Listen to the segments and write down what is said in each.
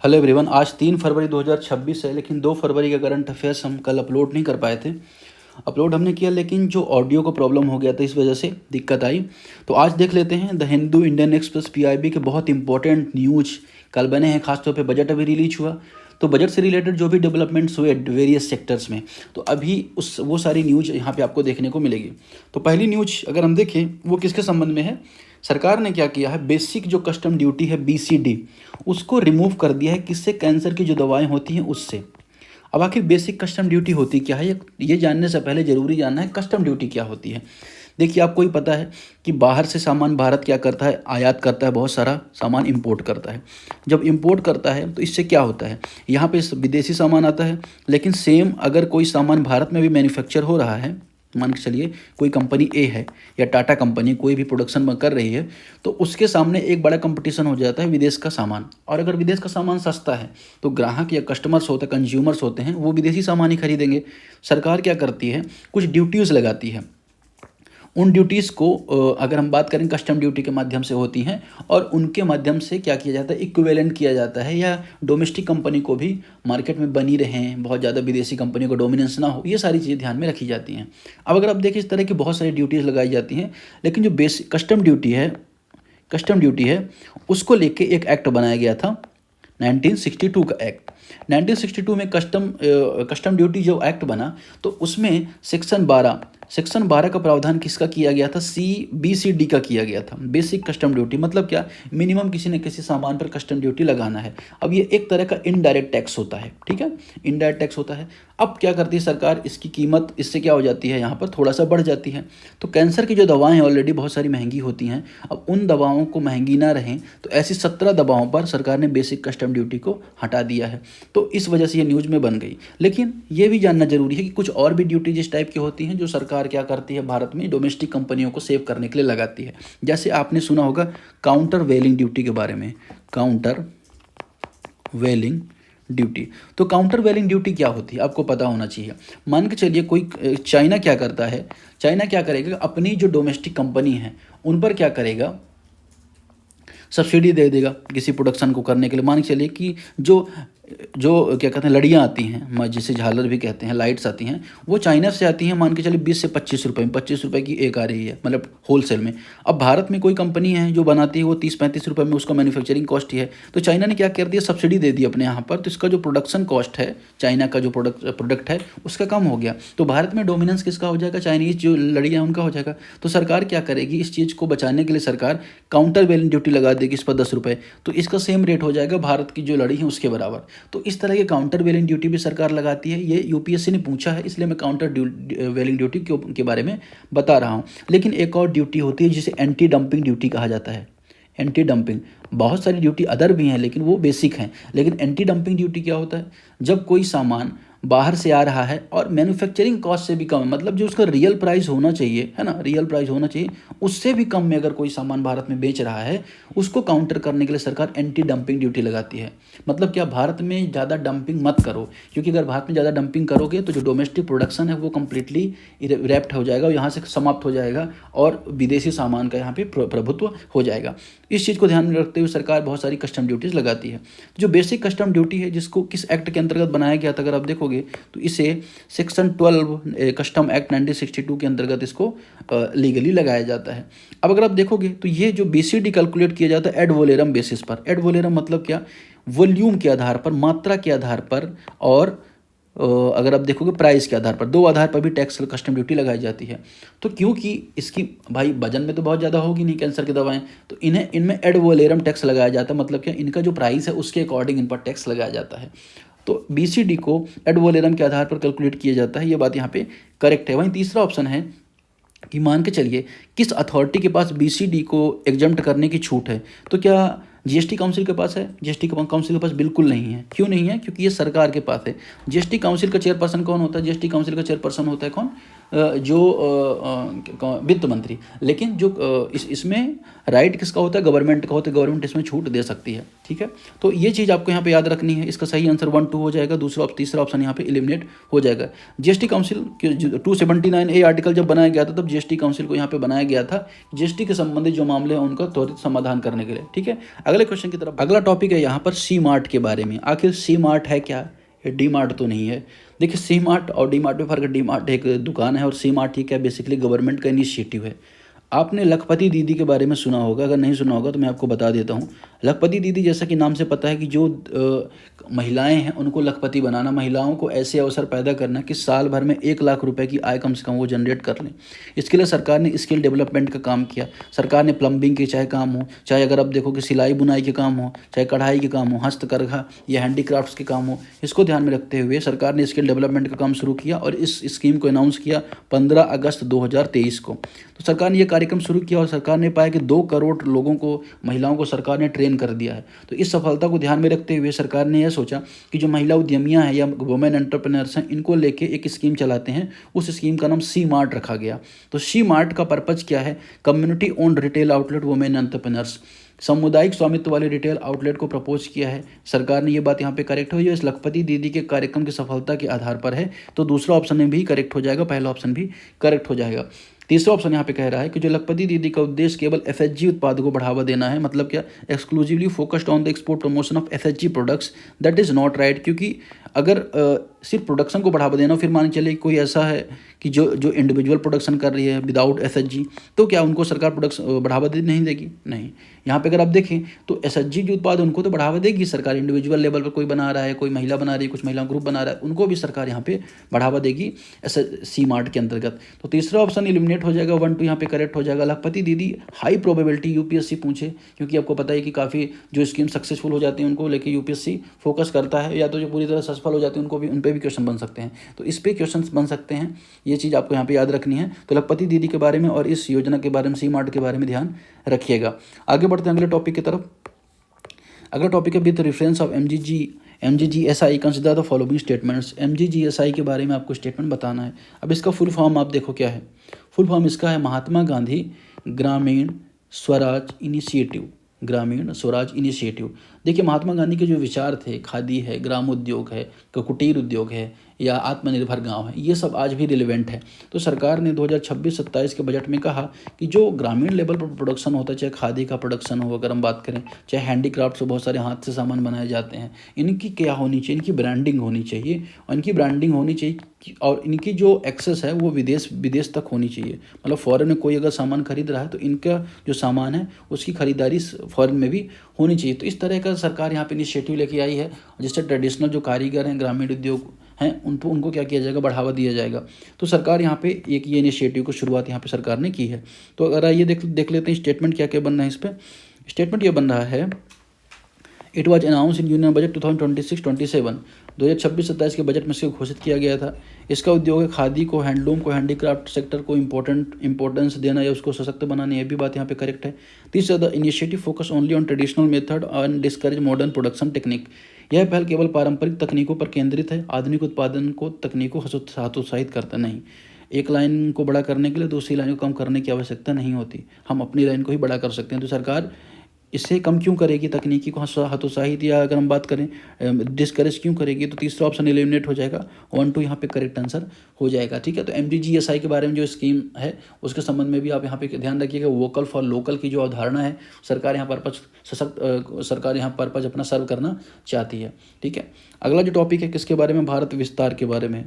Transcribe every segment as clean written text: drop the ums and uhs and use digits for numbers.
Hello everyone. आज 3 फरवरी 2026 है, लेकिन 2 फरवरी का करंट अफेयर्स हम कल अपलोड नहीं कर पाए थे। अपलोड हमने किया, लेकिन जो ऑडियो को प्रॉब्लम हो गया था, इस वजह से दिक्कत आई। तो आज देख लेते हैं the Hindu, Indian express, PIB के बहुत इंपॉर्टेंट न्यूज कल बने हैं। खासतौर पे बजट अभी रिलीज हुआ, तो बजट से रिलेटेड जो भी डेवलपमेंट्स हुए वेरियस सेक्टर्स में, तो अभी वो सारी न्यूज यहाँ पे आपको देखने को मिलेगी। तो पहली न्यूज अगर हम देखें, वो किसके संबंध में है। सरकार ने क्या किया है, बेसिक जो कस्टम ड्यूटी है बीसीडी, उसको रिमूव कर दिया है। किससे? कैंसर की जो दवाएं होती हैं उससे। अब आखिर बेसिक कस्टम ड्यूटी होती क्या है, ये जानने से पहले ज़रूरी जानना है कस्टम ड्यूटी क्या होती है। देखिए, आपको ही पता है कि बाहर से सामान भारत क्या करता है, आयात करता है, बहुत सारा सामान इंपोर्ट करता है। जब इंपोर्ट करता है तो इससे क्या होता है, यहाँ पे विदेशी सामान आता है, लेकिन सेम अगर कोई सामान भारत में भी मैन्युफैक्चर हो रहा है, मान के चलिए कोई कंपनी ए है या टाटा कंपनी कोई भी प्रोडक्शन कर रही है, तो उसके सामने एक बड़ा कंपटीशन हो जाता है विदेश का सामान। और अगर विदेश का सामान सस्ता है तो ग्राहक या कस्टमर्स होते हैं, कंज्यूमर्स होते हैं, वो विदेशी सामान ही खरीदेंगे। सरकार क्या करती है, कुछ ड्यूटीज़ लगाती है। उन ड्यूटीज़ को अगर हम बात करें कस्टम ड्यूटी के माध्यम से होती हैं, और उनके माध्यम से क्या किया जाता है, इक्विवेलेंट किया जाता है, या डोमेस्टिक कंपनी को भी मार्केट में बनी रहें, बहुत ज़्यादा विदेशी कंपनी को डोमिनेंस ना हो, ये सारी चीज़ें ध्यान में रखी जाती हैं। अब अगर आप देखें, इस तरह की बहुत सारी ड्यूटीज़ लगाई जाती हैं, लेकिन जो बेसिक कस्टम ड्यूटी है उसको लेके एक एक्ट बनाया गया था, 1962 का एक्ट। 1962 में कस्टम ड्यूटी जो एक्ट बना, तो उसमें सेक्शन 12 का प्रावधान किसका किया गया था, BCD का किया गया था। बेसिक कस्टम ड्यूटी मतलब क्या, मिनिमम किसी न किसी सामान पर कस्टम ड्यूटी लगाना है। अब ये एक तरह का इनडायरेक्ट टैक्स होता है, ठीक है, इनडायरेक्ट टैक्स होता है। अब क्या करती है सरकार, इसकी कीमत इससे क्या हो जाती है, यहाँ पर थोड़ा सा बढ़ जाती है। तो कैंसर की जो दवाएं हैं ऑलरेडी बहुत सारी महंगी होती हैं, अब उन दवाओं को महंगी ना रहें, तो ऐसी 17 दवाओं पर सरकार ने बेसिक कस्टम ड्यूटी को हटा दिया है। तो इस वजह से ये न्यूज़ में बन गई। लेकिन ये भी जानना जरूरी है कि कुछ और भी ड्यूटीज इस टाइप की होती हैं जो सरकार क्या करती है, भारत में डोमेस्टिक कंपनियों को सेव करने के लिए लगाती है। जैसे आपने सुना होगा काउंटर वेलिंग ड्यूटी के बारे में, काउंटर वेलिंग ड्यूटी। तो काउंटर वेलिंग ड्यूटी क्या होती है आपको पता होना चाहिए। मान के चलिए कोई चाइना क्या करता है, चाइना क्या करेगा, अपनी जो डोमेस्टिक कंपनी है उन पर क्या करेगा, सब्सिडी दे देगा किसी प्रोडक्शन को करने के लिए। मान के चलिए कि जो जो क्या कहते हैं लड़ियाँ आती हैं, जिसे झालर भी कहते हैं, लाइट्स आती हैं, वो चाइना से आती हैं। मान के चलिए 20 से 25 रुपये में, 25 रुपये की एक आ रही है, मतलब होलसेल में। अब भारत में कोई कंपनी है जो बनाती है, वो 30-35 रुपये में, उसका मैन्युफैक्चरिंग कॉस्ट ही है। तो चाइना ने क्या कर दिया, सब्सिडी दे दी अपने यहाँ पर, तो इसका जो प्रोडक्शन कॉस्ट है, चाइना का जो प्रोडक्ट है उसका कम हो गया। तो भारत में डोमिनेंस किसका हो जाएगा, चाइनीज़ जो लड़ियाँ उनका हो जाएगा। तो सरकार क्या करेगी, इस चीज़ को बचाने के लिए सरकार काउंटर वेलिंग ड्यूटी लगा देगी इस पर 10 रुपये, तो इसका सेम रेट हो जाएगा भारत की जो लड़ी है उसके बराबर। तो इस तरह के काउंटर वेलिंग ड्यूटी भी सरकार लगाती है। ये यूपीएससी ने पूछा है, इसलिए मैं काउंटर वेलिंग ड्यूटी के बारे में बता रहा हूँ। लेकिन एक और ड्यूटी होती है जिसे एंटी डंपिंग ड्यूटी कहा जाता है। एंटी डंपिंग, बहुत सारी ड्यूटी अदर भी हैं लेकिन वो बेसिक हैं। लेकिन एंटी डंपिंग ड्यूटी क्या होता है, जब कोई सामान बाहर से आ रहा है और मैन्युफैक्चरिंग कॉस्ट से भी कम है, मतलब जो उसका रियल प्राइस होना चाहिए, है ना, रियल प्राइस होना चाहिए, उससे भी कम में अगर कोई सामान भारत में बेच रहा है, उसको काउंटर करने के लिए सरकार एंटी डंपिंग ड्यूटी लगाती है। मतलब क्या, भारत में ज़्यादा डंपिंग मत करो, क्योंकि अगर भारत में ज़्यादा डंपिंग करोगे तो जो डोमेस्टिक प्रोडक्शन है वो कम्प्लीटली रैप्ट हो जाएगा, यहाँ से समाप्त हो जाएगा, और विदेशी सामान का यहाँ पे प्रभुत्व हो जाएगा। इस चीज़ को ध्यान में रखते हुए सरकार बहुत सारी कस्टम ड्यूटीज़ लगाती है। जो बेसिक कस्टम ड्यूटी है, जिसको किस एक्ट के अंतर्गत बनाया गया था, अगर आप देखोगे तो इसे सेक्शन 12 कस्टम एक्ट 1962 के अंतर्गत इसको लीगली लगाया जाता है। अब अगर आप देखोगे तो ये जो BCD कैलकुलेट किया जाता है एड वोलेरम बेसिस पर। एड वोलेरम मतलब क्या, वॉल्यूम के आधार पर, मात्रा के आधार पर, और अगर आप देखोगे प्राइस के आधार पर, दो आधार पर भी टैक्स कस्टम ड्यूटी लगाई जाती है। तो क्योंकि इसकी भाई वजन में तो बहुत ज़्यादा होगी नहीं कैंसर की दवाएं, तो इनमें एड वोलेरम टैक्स लगाया जाता है। मतलब क्या, इनका जो प्राइस है उसके अकॉर्डिंग इन पर टैक्स लगाया जाता है। तो BCD को एड वोलेरम के आधार पर कैलकुलेट किया जाता है, ये बात यहाँ पे करेक्ट है। वहीं तीसरा ऑप्शन है कि मान के चलिए किस अथॉरिटी के पास BCD को एग्जम्प्ट करने की छूट है। तो क्या GST काउंसिल के पास है? GST काउंसिल के पास बिल्कुल नहीं है। क्यों नहीं है? क्योंकि ये सरकार के पास है। GST काउंसिल का चेयरपर्सन कौन होता है? GST काउंसिल का चेयरपर्सन होता है कौन? वित्त मंत्री। लेकिन जो इसमें राइट किसका होता है, गवर्नमेंट का होता है, गवर्नमेंट इसमें छूट दे सकती है, ठीक है। तो ये चीज़ आपको यहाँ पे याद रखनी है। इसका सही आंसर 1 2 हो जाएगा, तीसरा ऑप्शन यहाँ पे एलिमिनेट हो जाएगा। जीएसटी काउंसिल 279A आर्टिकल जब बनाया गया था तब जीएसटी काउंसिल को यहाँ पे बनाया गया था जीएसटी के संबंधित जो मामले हैं उनका त्वरित समाधान करने के लिए, ठीक है। अगले क्वेश्चन की तरफ, अगला टॉपिक है यहाँ पर सी मार्ट के बारे में। आखिर सी मार्ट है क्या, ये डी मार्ट तो नहीं है। देखिए सी मार्ट और डी मार्ट में फ़र्क है। डी मार्ट एक दुकान है और सी मार्ट ठीक है, बेसिकली गवर्नमेंट का इनिशिएटिव है। आपने लखपति दीदी के बारे में सुना होगा, अगर नहीं सुना होगा तो मैं आपको बता देता हूँ। लखपति दीदी जैसा कि नाम से पता है कि जो महिलाएं हैं उनको लखपति बनाना, महिलाओं को ऐसे अवसर पैदा करना कि साल भर में 1 लाख रुपए की आय कम से कम वो जनरेट कर लें। इसके लिए सरकार ने स्किल डेवलपमेंट का काम किया। सरकार ने प्लम्बिंग के चाहे काम हो, चाहे अगर आप देखो कि सिलाई बुनाई के काम हो, चाहे कढ़ाई के काम हो, हस्तकरघा या हैंडीक्राफ्ट्स के काम हो, इसको ध्यान में रखते हुए सरकार ने स्किल डेवलपमेंट का काम शुरू किया और इस स्कीम को अनाउंस किया 15 अगस्त 2023 को। तो सरकार ने ये कार्यक्रम शुरू किया और सरकार ने पाया कि 2 करोड़ लोगों को, महिलाओं को सरकार ने ट्रेन कर दिया है। तो इस सफलता को ध्यान में रखते हुए सरकार ने यह सोचा कि जो महिला उद्यमियां हैं या वुमेन एंटरप्रेन्योर्स हैं, इनको लेके एक स्कीम चलाते हैं। उस स्कीम का नाम सी मार्ट रखा गया। तो सी मार्ट का पर्पज़ क्या है, community owned retail outlet women entrepreneurs, सामुदायिक स्वामित्व वाले रिटेल आउटलेट को प्रपोज किया है सरकार ने। ये बात यहाँ पे करेक्ट हुई है, इस लखपति दीदी के कार्यक्रम की सफलता के आधार पर है। तो दूसरा ऑप्शन भी करेक्ट हो जाएगा, पहला ऑप्शन भी करेक्ट हो जाएगा। तीसरा ऑप्शन यहाँ पे कह रहा है कि जो लखपति दीदी का उद्देश्य केवल एफएचजी उत्पाद को बढ़ावा देना है, मतलब क्या, exclusively focused on the export promotion of FHG products, that is not right. क्योंकि अगर सिर्फ प्रोडक्शन को बढ़ावा देना, फिर मान चले कोई ऐसा है कि जो इंडिविजुअल प्रोडक्शन कर रही है विदाउट एसएचजी, तो क्या उनको सरकार प्रोडक्शन बढ़ावा दे नहीं देगी? नहीं। यहाँ पे अगर आप देखें तो एसएचजी जो उत्पाद उनको तो बढ़ावा देगी सरकार। इंडिविजुअल लेवल पर कोई बना रहा है, कोई महिला बना रही है, कुछ महिला ग्रुप बना रहा है, उनको भी सरकार यहाँ पे बढ़ावा देगी सी मार्ट के अंतर्गत। तो तीसरा ऑप्शन एलिमिनेट हो जाएगा, 1 2 यहाँ पे करेक्ट हो जाएगा। लखपति दीदी हाई प्रोबेबिलिटी यूपीएससी पूछे, क्योंकि आपको पता है कि काफ़ी जो स्कीम सक्सेसफुल हो जाती है उनको लेके यूपीएससी फोकस करता है, या तो जो पूरी तरह सफल हो जाती है उनको भी, उन पर भी क्वेश्चन बन सकते हैं। तो इस पर क्वेश्चन बन सकते हैं, ये चीज़ आपको यहाँ पे याद रखनी है। तो लखपति दीदी के बारे में और इस योजना के बारे में, सी मार्ट के बारे में ध्यान रखिएगा। आगे बढ़ते हैं अगले टॉपिक की तरफ। अगला टॉपिक है with reference of MGGSI consider the following statements. MGGSI के बारे में आपको स्टेटमेंट बताना है। अब इसका फुल फॉर्म आप देखो क्या है। फुल फॉर्म इसका है महात्मा गांधी ग्रामीण स्वराज इनिशिएटिव। ग्रामीण स्वराज इनिशिएटिव। देखिए महात्मा गांधी के जो विचार थे, खादी है, ग्राम उद्योग है, कुटीर उद्योग है या आत्मनिर्भर गांव है, ये सब आज भी रिलेवेंट है। तो सरकार ने 2026-27 के बजट में कहा कि जो ग्रामीण लेवल पर प्रोडक्शन होता है, चाहे खादी का प्रोडक्शन हो अगर हम बात करें, चाहे हैंडीक्राफ्ट से बहुत सारे हाथ से सामान बनाए जाते हैं, इनकी क्या होनी चाहिए, इनकी ब्रांडिंग होनी चाहिए। और इनकी ब्रांडिंग होनी चाहिए और इनकी जो एक्सेस है वो विदेश तक होनी चाहिए। मतलब फॉरेन में कोई अगर सामान खरीद रहा है तो इनका जो सामान है उसकी खरीदारी फॉरेन में भी होनी चाहिए। तो इस तरह का सरकार यहाँ पे इनिशिएटिव लेके आई है, जिससे ट्रेडिशनल जो कारीगर हैं, ग्रामीण उद्योग हैं, उनको क्या किया जाएगा, बढ़ावा दिया जाएगा। तो सरकार यहाँ पे एक ये इनिशिएटिव को शुरुआत यहाँ पे सरकार ने की है। तो अगर ये देख लेते हैं स्टेटमेंट क्या क्या बन रहा है इस पर। स्टेटमेंट ये बन रहा है, it was announce in union budget 2026-27, 2026-27 के बजट में इसको घोषित किया गया था। इसका उद्योग है खादी को, हैंडलूम को, हैंडीक्राफ्ट सेक्टर को इंपॉर्टेंस देना या उसको सशक्त बनाना, ये भी बात यहाँ पे करेक्ट है। तीसरा, the initiative focus only on traditional method and discourage modern production technique. यह पहल केवल पारंपरिक तकनीकों पर केंद्रित है, आधुनिक उत्पादन को तकनीक को हतोत्साहित करता नहीं। एक लाइन को बड़ा करने के लिए दूसरी लाइन को कम करने की आवश्यकता नहीं होती, हम अपनी लाइन को ही बड़ा कर सकते हैं। तो सरकार इससे कम क्यों करेगी, तकनीकी को हतोत्साहित या अगर हम बात करें डिस्करेज क्यों करेगी? तो तीसरा ऑप्शन एलिमिनेट हो जाएगा, 1 2 यहाँ पे करेक्ट आंसर हो जाएगा। ठीक है, तो MGGSI के बारे में जो स्कीम है उसके संबंध में भी आप यहाँ पे ध्यान रखिएगा। वोकल फॉर लोकल की जो अवधारणा है, सरकार यहाँ पर्पज अपना सर्व करना चाहती है। ठीक है, अगला जो टॉपिक है किसके बारे में, भारत विस्तार के बारे में।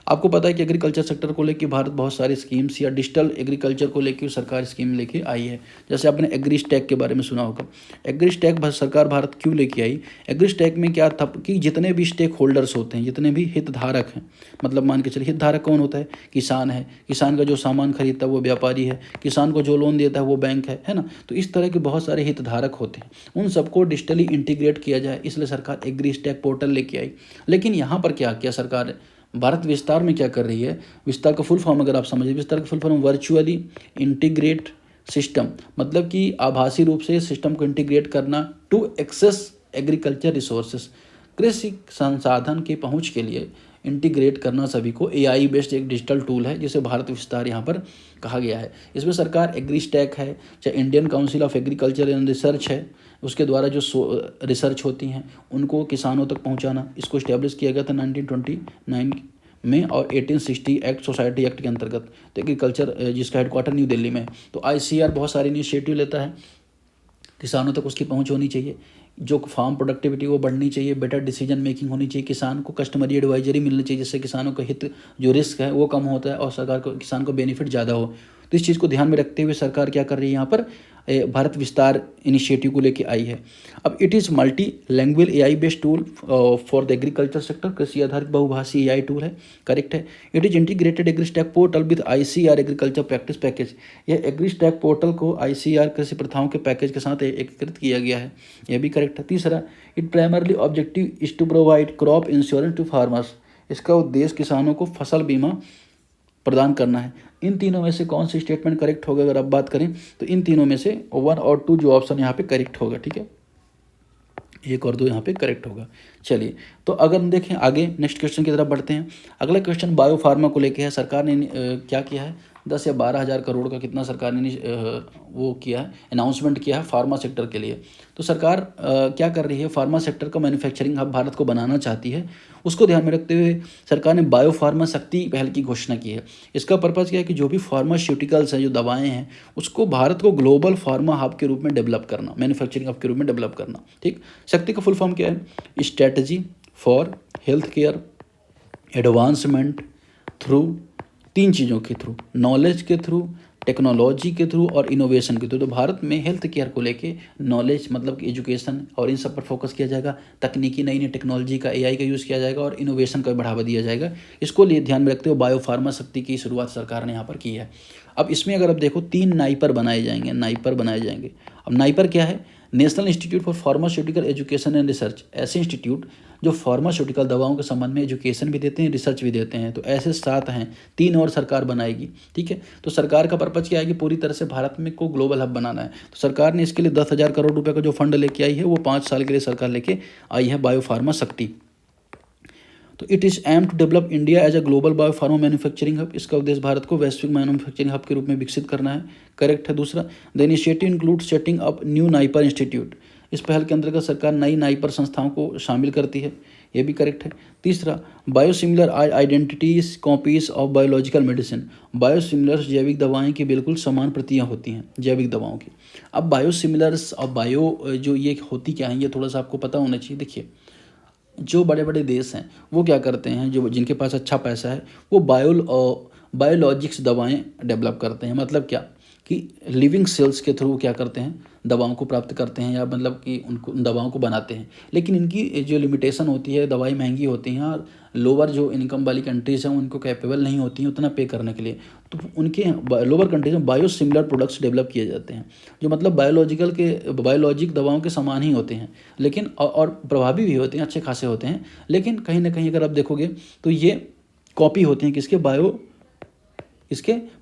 आपको पता है कि एग्रीकल्चर सेक्टर को लेकर भारत बहुत सारी स्कीम्स या डिजिटल एग्रीकल्चर को लेकर सरकार स्कीम लेके आई है। जैसे आपने एग्रीस्टैक के बारे में सुना होगा। एग्रीस्टैक सरकार भारत क्यों लेके आई? एग्रीस्टैक में क्या था कि जितने भी स्टेक होल्डर्स होते हैं, जितने भी हितधारक हैं, मतलब मान के चलिए हितधारक कौन होता है, किसान है, किसान का जो सामान खरीदता है वो व्यापारी है, किसान को जो लोन देता है वो बैंक है ना। तो इस तरह के बहुत सारे हितधारक होते हैं, उन सबको डिजिटली इंटीग्रेट किया जाए, इसलिए सरकार एग्रीस्टैक पोर्टल लेके आई। लेकिन यहाँ पर क्या किया सरकार, भारत विस्तार में क्या कर रही है? विस्तार का फुल फॉर्म अगर आप समझिए, विस्तार का full form virtually integrate system, मतलब कि आभासी रूप से सिस्टम को इंटीग्रेट करना टू एक्सेस एग्रीकल्चर रिसोर्सेस, कृषि संसाधन की पहुंच के लिए इंटीग्रेट करना सभी को। एआई बेस्ड एक डिजिटल टूल है जिसे भारत विस्तार यहाँ पर कहा गया है। इसमें सरकार एग्रीस्टैक है, चाहे Indian council of agriculture and research है, उसके द्वारा जो रिसर्च होती हैं उनको किसानों तक पहुँचाना, इसको इस्टेब्लिश किया गया था 1929 में और 1860 एक्ट सोसाइटी एक्ट के अंतर्गत। तो एग्रीकल्चर जिसका हेडक्वार्टर न्यू दिल्ली में है। तो आईसीआर बहुत सारे इनिशिएटिव लेता है, किसानों तक उसकी पहुंच होनी चाहिए, जो फार्म प्रोडक्टिविटी वो बढ़नी चाहिए, बेटर डिसीजन मेकिंग होनी चाहिए, किसान को कस्टमरी एडवाइजरी मिलनी चाहिए जिससे किसानों का हित जो रिस्क है वो कम होता है और सरकार को किसान को बेनिफिट ज़्यादा हो। तो इस चीज़ को ध्यान में रखते हुए सरकार क्या कर रही है यहाँ पर, भारत विस्तार इनिशिएटिव को लेके आई है। अब it is multi language AI based tool for the agriculture sector, कृषि आधारित बहुभाषी एआई टूल है, करेक्ट है। It is integrated AgriStack portal with ICR agriculture practice package, यह एग्रीस्टैक पोर्टल को आईसीआर कृषि प्रथाओं के पैकेज के साथ एकीकृत किया गया है, यह भी करेक्ट है। तीसरा, it primarily objective is to provide crop insurance to farmers, इसका उद्देश्य किसानों को फसल बीमा प्रदान करना है। इन तीनों में से कौन सी स्टेटमेंट करेक्ट होगा अगर आप बात करें तो इन तीनों में से 1 और 2 जो ऑप्शन यहाँ पे करेक्ट होगा, ठीक है, 1 और 2 यहाँ पे करेक्ट होगा। चलिए, तो अगर हम देखें आगे नेक्स्ट क्वेश्चन की तरफ बढ़ते हैं। अगला क्वेश्चन बायो फार्मा को लेके है। सरकार ने क्या किया है, 10 या 12 हज़ार करोड़ का कितना सरकार ने वो किया है, अनाउंसमेंट किया है फार्मा सेक्टर के लिए। तो सरकार क्या कर रही है, फार्मा सेक्टर का मैन्युफैक्चरिंग हब भारत को बनाना चाहती है। उसको ध्यान में रखते हुए सरकार ने बायो फार्मा शक्ति पहल की घोषणा की है। इसका पर्पज़ क्या है कि जो भी फार्मास्यूटिकल्स हैं, जो दवाएं हैं, उसको भारत को ग्लोबल फार्मा हब के रूप में डेवलप करना, मैन्युफैक्चरिंग हब के रूप में डेवलप करना, ठीक। शक्ति का फुल फॉर्म क्या है, strategy for health care advancement through, 3 चीज़ों के थ्रू, नॉलेज के थ्रू, टेक्नोलॉजी के थ्रू और इनोवेशन के थ्रू। तो भारत में हेल्थ केयर को लेके नॉलेज मतलब कि एजुकेशन और इन सब पर फोकस किया जाएगा, तकनीकी नई नई टेक्नोलॉजी का एआई का यूज़ किया जाएगा और इनोवेशन का बढ़ावा दिया जाएगा। इसको लिए ध्यान में रखते हुए बायो फार्मा शक्ति की शुरुआत सरकार ने यहाँ पर की है। अब इसमें अगर आप देखो 3 नाइपर बनाए जाएंगे, नाइपर बनाए जाएंगे। अब नाइपर क्या है, national institute for pharmaceutical education and research, ऐसे इंस्टीट्यूट जो फार्मास्यूटिकल दवाओं के संबंध में एजुकेशन भी देते हैं, रिसर्च भी देते हैं। तो ऐसे 7 हैं, 3 और सरकार बनाएगी, ठीक है। तो सरकार का पर्पज़ क्या है कि पूरी तरह से भारत में को ग्लोबल हब बनाना है। तो सरकार ने इसके लिए 10,000 करोड़ रुपए का जो फंड लेके आई है वो 5 साल के लिए सरकार लेके आई है बायो फार्मा शक्ति। तो it is aim to develop India as a global bio pharma manufacturing hub, इसका उद्देश्य भारत को वैश्विक मैन्युफैक्चरिंग हब के रूप में विकसित करना है, करेक्ट है। दूसरा, the initiative include setting up new NIPER institute, इस पहल के अंतर्गत सरकार नई नाइपर संस्थाओं को शामिल करती है, ये भी करेक्ट है। तीसरा, biosimilar identities copies of biological medicine, biosimilars जैविक दवाएं की बिल्कुल समान प्रतियां होती हैं जैविक दवाओं की। अब बायोसिमिलर्स और बायो जो ये होती क्या है, ये थोड़ा सा आपको पता होना चाहिए। देखिए, जो बड़े बड़े देश हैं वो क्या करते हैं, जो जिनके पास अच्छा पैसा है वो बायोलॉजिक्स दवाएं डेवलप करते हैं। मतलब क्या कि लिविंग सेल्स के थ्रू क्या करते हैं, दवाओं को प्राप्त करते हैं या मतलब कि उनको उन दवाओं को बनाते हैं। लेकिन इनकी जो लिमिटेशन होती है, दवाई महंगी होती हैं और लोअर जो इनकम वाली कंट्रीज़ हैं उनको कैपेबल नहीं होती हैं उतना पे करने के लिए। तो उनके लोअर कंट्रीज में बायो सिमिलर प्रोडक्ट्स डेवलप किए जाते हैं जो मतलब बायोलॉजिक दवाओं के समान ही होते हैं, लेकिन और प्रभावी भी होते हैं, अच्छे खासे होते हैं। लेकिन कहीं ना कहीं अगर आप देखोगे तो ये कॉपी होते हैं किसके,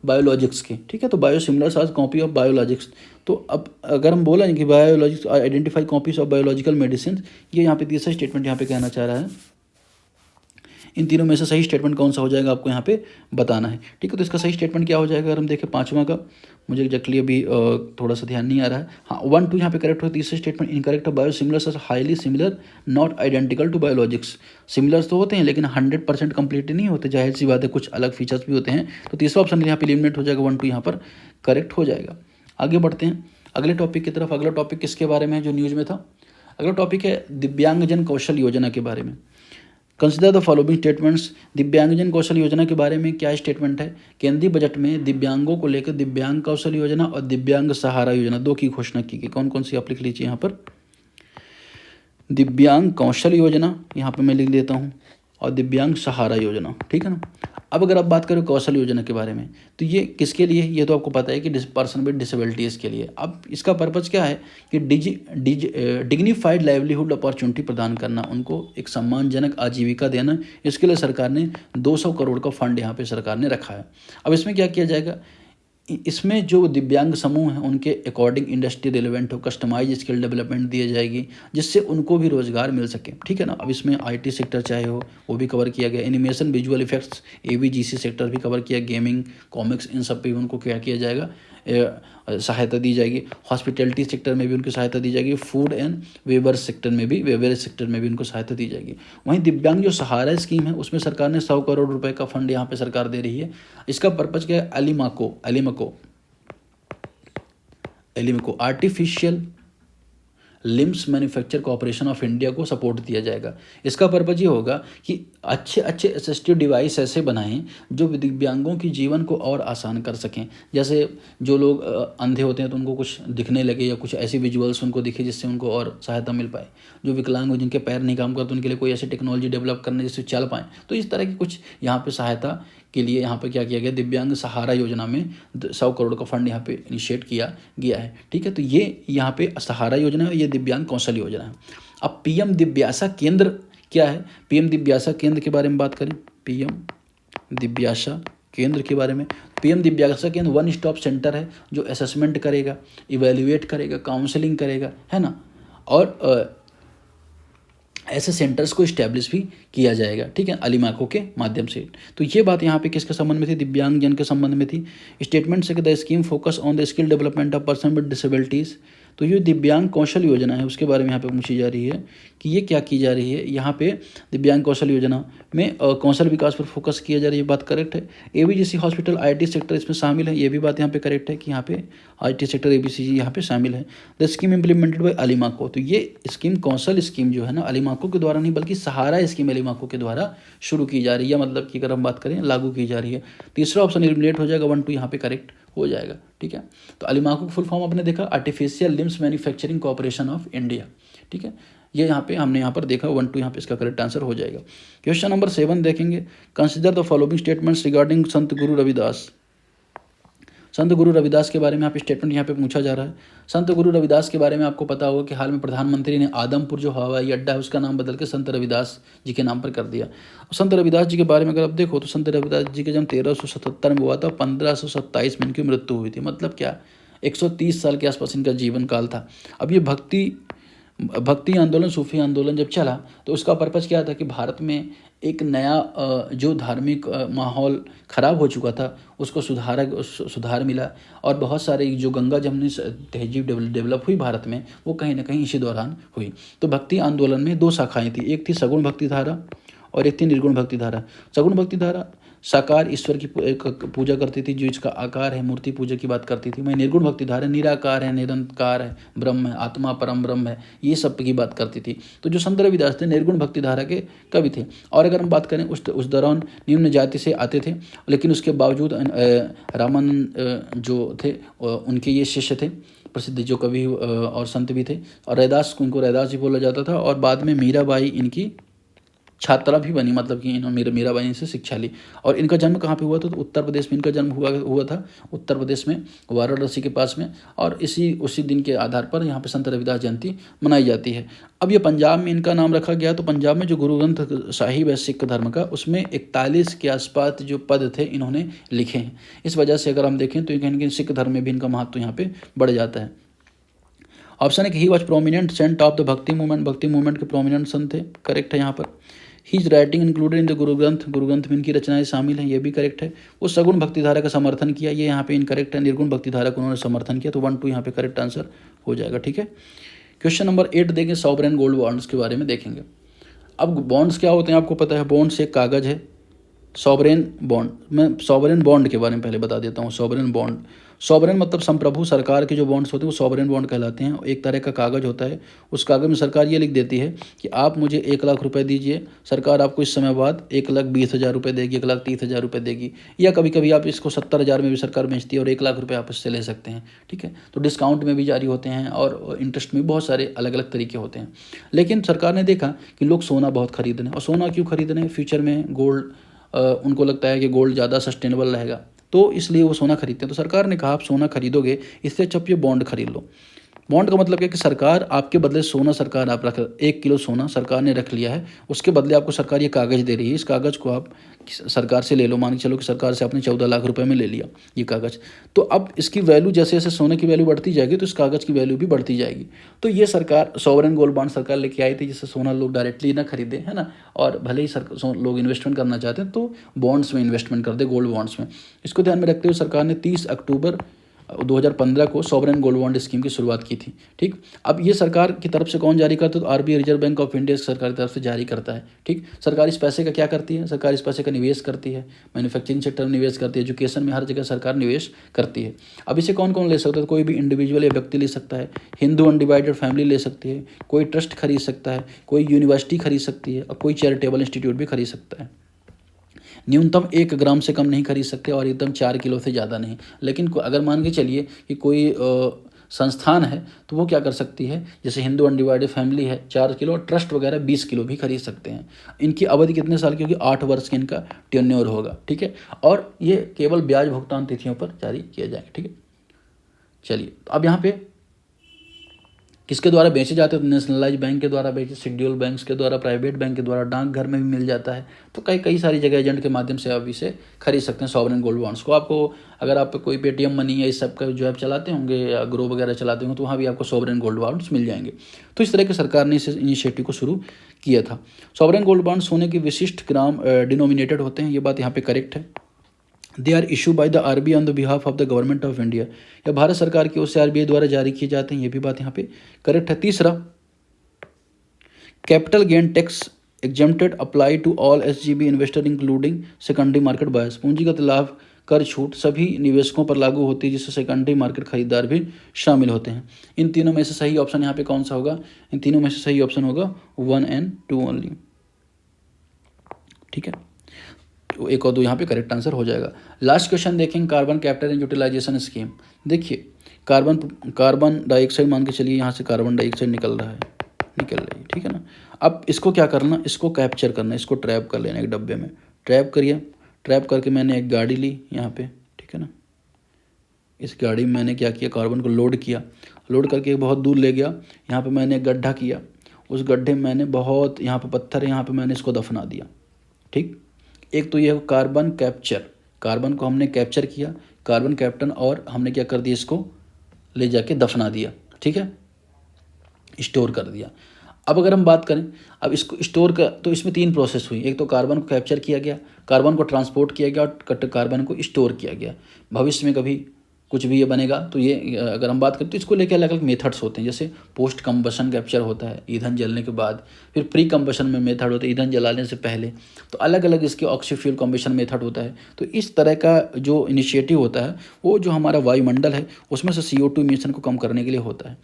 बायोलॉजिक्स के, ठीक है। तो biosimilars are copy of biologics. तो अब अगर हम बोला कि biologics identify copies of biological medicine, ये यहाँ पे तीसरा स्टेटमेंट यहाँ पे कहना चाह रहा है। इन तीनों में से सही स्टेटमेंट कौन सा हो जाएगा आपको यहाँ पे बताना है, ठीक है। तो इसका सही स्टेटमेंट क्या हो जाएगा अगर हम देखें 5वां का, मुझे एग्जैक्टली अभी थोड़ा सा ध्यान नहीं आ रहा है। हाँ, 1, 2 यहाँ पे करेक्ट हो, तीसरा स्टेटमेंट इनकरेक्ट है। Biosimilars are highly similar not identical to biologics, similars तो होते हैं लेकिन 100% कंप्लीट नहीं होते, जाहिर सी बात है, कुछ अलग फीचर्स भी होते हैं। तो तीसरा ऑप्शन यहाँ पे एलिमिनेट हो जाएगा, 1, 2 यहाँ पर करेक्ट हो जाएगा। आगे बढ़ते हैं अगले टॉपिक की तरफ। अगला टॉपिक किसके बारे में है जो न्यूज़ में था, अगला टॉपिक है दिव्यांगजन कौशल योजना के बारे में। कंसिडर द फॉलोइंग स्टेटमेंट्स, दिव्यांगजन कौशल योजना के बारे में क्या स्टेटमेंट है। केंद्रीय बजट में दिव्यांगों को लेकर दिव्यांग कौशल योजना और दिव्यांग सहारा योजना 2 की घोषणा की गई। कौन कौन सी आप लिख लीजिए यहाँ पर, दिव्यांग कौशल योजना यहाँ पर मैं लिख देता हूँ और दिव्यांग सहारा योजना, ठीक है ना। अब अगर आप बात करें कौशल योजना के बारे में तो ये किसके लिए, ये तो आपको पता है कि पर्सन विद डिसेबिलिटीज़ के लिए। अब इसका पर्पज़ क्या है कि डिग्निफाइड लाइवलीहुड अपॉर्चुनिटी प्रदान करना, उनको एक सम्मानजनक आजीविका देना। इसके लिए सरकार ने 200 करोड़ का फंड यहाँ पे सरकार ने रखा है। अब इसमें क्या किया जाएगा, इसमें जो दिव्यांग समूह हैं उनके अकॉर्डिंग इंडस्ट्री रिलेवेंट हो, कस्टमाइज स्किल डेवलपमेंट दिए जाएगी जिससे उनको भी रोजगार मिल सके, ठीक है ना। अब इसमें आईटी सेक्टर चाहे हो वो भी कवर किया गया, animation visual effects AVGC sector भी कवर किया, गेमिंग कॉमिक्स इन सब पे भी उनको क्या किया जाएगा, सहायता दी जाएगी। हॉस्पिटैलिटी सेक्टर में भी उनको सहायता दी जाएगी, फूड एंड वेवर्स सेक्टर में भी, वेवरेज सेक्टर में भी उनको सहायता दी जाएगी। वहीं दिव्यांग जो सहारा स्कीम है उसमें सरकार ने 100 करोड़ रुपए का फंड यहाँ पे सरकार दे रही है। इसका पर्पज क्या है, ALIMCO artificial limbs manufacture corporation of India को सपोर्ट दिया जाएगा। इसका पर्पज ये होगा कि अच्छे अच्छे असिस्टिव डिवाइस ऐसे बनाएं जो दिव्यांगों की जीवन को और आसान कर सकें। जैसे जो लोग अंधे होते हैं तो उनको कुछ दिखने लगे या कुछ ऐसी विजुअल्स उनको दिखे जिससे उनको और सहायता मिल पाए। जो विकलांग हो जिनके पैर नहीं काम करते उनके लिए कोई ऐसी टेक्नोलॉजी डेवलप करने जिससे चल पाएँ। तो इस तरह की कुछ यहाँ पे सहायता के लिए यहाँ पे क्या किया गया, दिव्यांग सहारा योजना में 100 करोड़ का फंड यहाँ पे इनिशिएट किया गया है, ठीक है। तो ये यहाँ पे सहारा योजना है, ये दिव्यांग कौशल योजना है। अब पीएम दिव्यासा केंद्र क्या है, पीएम दिव्यासा केंद्र के बारे में बात करें, पीएम दिव्यासा केंद्र के बारे में, पीएम दिव्यासा केंद्र वन स्टॉप सेंटर है जो असेसमेंट करेगा, इवेल्युएट करेगा, काउंसलिंग करेगा, है ना, और ऐसे सेंटर्स को इस्टेब्लिश भी किया जाएगा, ठीक है, अलीमाको के माध्यम से। तो ये बात यहाँ पे किसके संबंध में थी, दिव्यांग जन के संबंध में थी। स्टेटमेंट से the scheme focus on the skill development of person with disabilities. तो ये दिव्यांग कौशल योजना है उसके बारे में यहाँ पे पूछी जा रही है कि ये क्या की जा रही है। यहाँ पे दिव्यांग कौशल योजना में कौशल विकास पर फोकस किया जा रही है, बात करेक्ट है। एबीजीसी हॉस्पिटल आईटी सेक्टर इसमें शामिल है, ये भी बात यहाँ पे करेक्ट है कि यहाँ पे आईटी सेक्टर एबीसीजी यहाँ पे शामिल है। The scheme implemented by ALIMCO. तो ये स्कीम कौशल स्कीम जो है ना अलीमाको के द्वारा नहीं बल्कि सहारा स्कीम अलीमाको के द्वारा शुरू की जा रही है, मतलब कि अगर हम बात करें लागू की जा रही है। तीसरा ऑप्शन एलिमिनेट हो जाएगा, 1 2 यहाँ पे करेक्ट हो जाएगा, ठीक है। तो अलीमाको फुल फॉर्म आपने देखा artificial limbs manufacturing corporation of India, ठीक है। ये यहाँ पे हमने यहाँ पर देखा 1 2 यहाँ पे इसका करेक्ट आंसर हो जाएगा। क्वेश्चन नंबर 7 देखेंगे, consider the following statements regarding संत गुरु रविदास। संत गुरु रविदास के बारे में यहाँ पे स्टेटमेंट यहाँ पे पूछा जा रहा है। संत गुरु रविदास के बारे में आपको पता होगा कि हाल में प्रधानमंत्री ने आदमपुर जो हवाई अड्डा है उसका नाम बदल के संत रविदास जी के नाम पर कर दिया। संत रविदास जी के बारे में अगर आप देखो तो संत रविदास जी का जन्म 1377 में हुआ था, 1527 में इनकी मृत्यु हुई थी। मतलब क्या 130 साल के आसपास इनका जीवन काल था। अब ये भक्ति आंदोलन, सूफी आंदोलन जब चला तो उसका पर्पज़ क्या था कि भारत में एक नया जो धार्मिक माहौल ख़राब हो चुका था उसको सुधार मिला, और बहुत सारे जो गंगा जमुनी तहजीब डेवलप हुई भारत में वो कहीं ना कहीं इसी दौरान हुई। तो भक्ति आंदोलन में 2 शाखाएं थी, एक थी सगुण भक्ति धारा और एक थी निर्गुण भक्ति धारा। सगुण भक्ति धारा साकार ईश्वर की पूजा करती थी, जो इसका आकार है मूर्ति पूजा की बात करती थी। मैं निर्गुण भक्ति धारा निराकार है, निरंकार है, ब्रह्म है, आत्मा परम ब्रह्म है, ये सब की बात करती थी। तो जो संत रविदास थे निर्गुण भक्ति धारा के कवि थे। और अगर हम बात करें उस दौरान निम्न जाति से आते थे, लेकिन उसके बावजूद रामानंद जो थे उनके ये शिष्य थे, प्रसिद्ध जो कवि और संत भी थे, और रैदास इनको रैदास जी बोला जाता था। और बाद में मीराबाई इनकी छात्रा भी बनी, मतलब कि इन्होंने मीराबाई से शिक्षा ली। और इनका जन्म कहाँ पे हुआ था, तो उत्तर प्रदेश में इनका जन्म हुआ था, उत्तर प्रदेश में वाराणसी के पास में। और उसी दिन के आधार पर यहाँ पे संत रविदास जयंती मनाई जाती है। अब ये पंजाब में इनका नाम रखा गया, तो पंजाब में जो गुरु ग्रंथ साहिब है सिख धर्म का, उसमें 41 के आसपास जो पद थे इन्होंने लिखे हैं। इस वजह से अगर हम देखें तो कहीं सिख धर्म में भी इनका महत्व यहाँ पे बढ़ जाता है। ऑप्शन है कि he was prominent saint of the Bhakti movement, Bhakti movement के प्रोमिनेंट संत थे, करेक्ट है यहाँ पर। He is writing included in the Guru Granth में इनकी रचनाएं शामिल हैं, ये भी करेक्ट है। वो सगुण भक्ति धारा का समर्थन किया, ये यहाँ पे इनकरेक्ट है। निर्गुण भक्ति धारा को उन्होंने समर्थन किया, तो 1 2 यहाँ पे करेक्ट आंसर हो जाएगा, ठीक है। क्वेश्चन नंबर 8 देखें, सॉवरेन गोल्ड बॉन्ड्स के बारे में देखेंगे। अब बॉन्ड्स क्या होते हैं आपको पता है, बॉन्ड्स एक कागज़ है। सॉवरेन बॉन्ड, मैं सॉवरेन बॉन्ड के बारे में पहले बता देता हूँ। सॉवरेन मतलब संप्रभु सरकार के जो बॉन्ड्स होते हैं वो सॉवरेन बॉन्ड कहलाते हैं। एक तरह का कागज़ होता है, उस कागज़ में सरकार ये लिख देती है कि आप मुझे 1 लाख रुपए दीजिए, सरकार आपको इस समय बाद 1,20,000 रुपये देगी, 1,30,000 रुपये देगी। या कभी कभी आप इसको 70,000 में भी सरकार बेचती है और 1 लाख रुपये आप इससे ले सकते हैं, ठीक है। तो डिस्काउंट में भी जारी होते हैं और इंटरेस्ट में बहुत सारे अलग अलग तरीके होते हैं। लेकिन सरकार ने देखा कि लोग सोना बहुत खरीद रहे हैं, और सोना क्यों खरीद रहे हैं, फ्यूचर में गोल्ड उनको लगता है कि गोल्ड ज़्यादा सस्टेनेबल रहेगा, तो इसलिए वो सोना खरीदते हैं। तो सरकार ने कहा आप सोना खरीदोगे, इससे अच्छा आप ये बॉन्ड खरीद लो। बॉन्ड का मतलब क्या है कि सरकार आपके बदले सोना, सरकार आप रख 1 किलो सोना सरकार ने रख लिया है, उसके बदले आपको सरकार ये कागज़ दे रही है। इस कागज़ को आप सरकार से ले लो, मान के चलो कि सरकार से आपने 14 लाख रुपए में ले लिया ये कागज़, तो अब इसकी वैल्यू जैसे जैसे सोने की वैल्यू बढ़ती जाएगी तो इस कागज़ की वैल्यू भी बढ़ती जाएगी। तो ये सरकार सॉवरेन गोल्ड बॉन्ड सरकार लेके आई थी, जिससे सोना लोग डायरेक्टली ना खरीदे, है ना, और भले ही लोग इन्वेस्टमेंट करना चाहते हैं तो बॉन्ड्स में इन्वेस्टमेंट कर दे, गोल्ड बॉन्ड्स में। इसको ध्यान में रखते हुए सरकार ने 30 अक्टूबर 2015 को सॉवरेन गोल्ड बॉन्ड स्कीम की शुरुआत की थी। ठीक, अब ये सरकार की तरफ से कौन जारी करता है? तो RBI, reserve bank of India सरकार की तरफ से जारी करता है। ठीक, सरकार इस पैसे का क्या करती है? सरकार इस पैसे का निवेश करती है, मैन्युफैक्चरिंग सेक्टर में निवेश करती है, एजुकेशन में, हर जगह सरकार निवेश करती है। अब इसे कौन कौन ले सकता है? कोई भी इंडिविजुअल या व्यक्ति ले सकता है, हिंदू अनडिवाइडेड फैमिली ले सकती है, कोई ट्रस्ट खरीद सकता है, कोई यूनिवर्सिटी खरीद सकती है, और कोई चैरिटेबल इंस्टीट्यूट भी खरीद सकता है। न्यूनतम 1 ग्राम से कम नहीं खरीद सकते और एकदम 4 किलो से ज़्यादा नहीं। लेकिन अगर मान के चलिए कि कोई संस्थान है तो वो क्या कर सकती है, जैसे हिंदू अनडिवाइडेड फैमिली है 4 किलो, ट्रस्ट वगैरह 20 किलो भी खरीद सकते हैं। इनकी अवधि कितने साल की होगी? 8 वर्ष की इनका टेन्योर होगा। ठीक है, और ये केवल ब्याज भुगतान तिथियों पर जारी किए जाएंगे। ठीक है, चलिए अब यहाँ पे किसके द्वारा बेचे जाते हैं? तो नेशनलाइज बैंक के द्वारा बेचे, शेड्यूल बैंक्स के द्वारा, प्राइवेट बैंक के द्वारा, डाकघर में भी मिल जाता है। तो कई सारी जगह एजेंट के माध्यम से आप इसे खरीद सकते हैं सॉवरेन गोल्ड बॉन्ड्स को। आपको अगर आप कोई पेटीएम मनी या इस सब का जो ऐप चलाते होंगे या ग्रो वगैरह चलाते होंगे तो वहाँ भी आपको सॉवरेन गोल्ड बॉन्ड्स मिल जाएंगे। तो इस तरह की सरकार ने इस इनिशिएटिव को शुरू किया था। सॉवरेन गोल्ड बॉन्ड सोने के विशिष्ट ग्राम डिनोमिनेटेड होते हैं, ये बात यहाँ पे करेक्ट है। They are issue by the RBI on the behalf of the government of India, या भारत सरकार की ओर से आरबीआई द्वारा जारी किए जाते हैं, ये भी बात यहाँ पे करेक्ट है। तीसरा, capital gain tax exempted apply to all SGB investor including secondary market buyers, पूंजीगत लाभ कर छूट सभी निवेशकों पर लागू होती है जिससे सेकेंडरी मार्केट खरीदार भी शामिल होते हैं। इन तीनों में से सही ऑप्शन यहाँ पे कौन सा होगा? इन तीनों में से सही ऑप्शन होगा 1 and 2 ओनली। ठीक है, तो 1 और 2 यहाँ पे करेक्ट आंसर हो जाएगा। लास्ट क्वेश्चन देखेंगे, carbon capture and utilization scheme. देखिए कार्बन डाइऑक्साइड, मान के चलिए यहाँ से कार्बन डाइऑक्साइड निकल रही है, ठीक है ना। अब इसको क्या करना? इसको कैप्चर करना, इसको ट्रैप कर लेना एक डब्बे में। ट्रैप करिए, ट्रैप करके मैंने एक गाड़ी ली यहाँ पे, ठीक है ना। इस गाड़ी में मैंने क्या किया? कार्बन को लोड किया, लोड करके बहुत दूर ले गया। यहाँ पे मैंने एक गड्ढा किया, उस गड्ढे में मैंने बहुत, यहाँ पे पत्थर है, यहाँ पे मैंने इसको दफना दिया। ठीक, एक तो ये कार्बन कैप्चर, कार्बन को हमने कैप्चर किया, कार्बन कैप्टन, और हमने क्या कर दिया? इसको ले जाके दफना दिया। ठीक है, स्टोर कर दिया। अब अगर हम बात करें, अब इसको स्टोर कर, तो इसमें 3 प्रोसेस हुई। एक तो कार्बन को कैप्चर किया गया, कार्बन को ट्रांसपोर्ट किया गया, और कार्बन को स्टोर किया गया। भविष्य में कभी कुछ भी ये बनेगा तो ये अगर हम बात करें तो इसको लेकर अलग अलग मेथड्स होते हैं। जैसे पोस्ट कंबशन कैप्चर होता है ईंधन जलने के बाद, फिर प्री कंबशन में मेथड होता है ईंधन जलाने से पहले, तो अलग अलग इसके ऑक्सीफ्यूल कंबशन मेथड होता है। तो इस तरह का जो इनिशिएटिव होता है वो जो हमारा वायुमंडल है उसमें से CO2 इमिशन को कम करने के लिए होता है।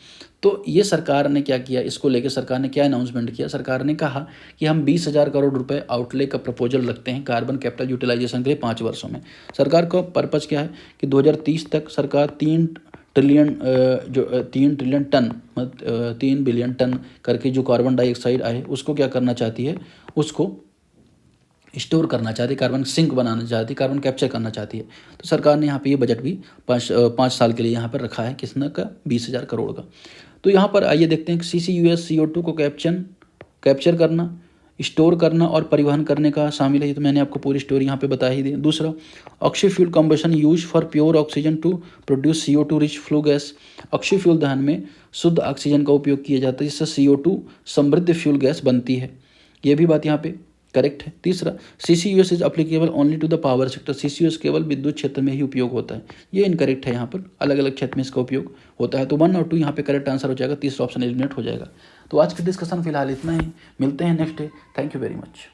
तो ये सरकार ने क्या किया, इसको लेकर सरकार ने क्या अनाउंसमेंट किया? सरकार ने कहा कि हम 20,000 करोड़ रुपए आउटले का प्रपोजल रखते हैं कार्बन कैपिटल यूटिलाइजेशन के लिए 5 वर्षों में। सरकार का पर्पज़ क्या है कि 2030 तक सरकार 3 ट्रिलियन टन 3 बिलियन टन करके जो कार्बन डाइऑक्साइड आए उसको क्या करना चाहती है? उसको स्टोर करना चाहती है, कार्बन सिंक बनाना चाहती है, कार्बन कैप्चर करना चाहती है। तो सरकार ने यहाँ पे ये बजट भी 5 साल के लिए यहाँ पर रखा है, किसने का? 20,000 करोड़ का। तो यहाँ पर आइए देखते हैं कि CCUS CO2 को कैप्चर करना, स्टोर करना और परिवहन करने का शामिल है। ये तो मैंने आपको पूरी स्टोरी यहाँ पे बता ही दी। दूसरा, oxyfuel combustion use for pure oxygen to produce CO2 rich flue gas, oxyfuel दहन में शुद्ध ऑक्सीजन का उपयोग किया जाता है जिससे CO2 समृद्ध फ्यूल गैस बनती है। ये भी बात यहाँ पे करेक्ट है। तीसरा, CCUS is applicable only to the power sector, CCUS केवल विद्युत क्षेत्र में ही उपयोग होता है। ये इनकरेक्ट है, यहाँ पर अलग अलग क्षेत्र में इसका उपयोग होता है। तो 1 और 2 यहाँ पे करेक्ट आंसर हो जाएगा, तीसरा ऑप्शन एलिमिनेट हो जाएगा। तो आज की डिस्कशन फिलहाल इतना ही, मिलते हैं next day. Thank you very much.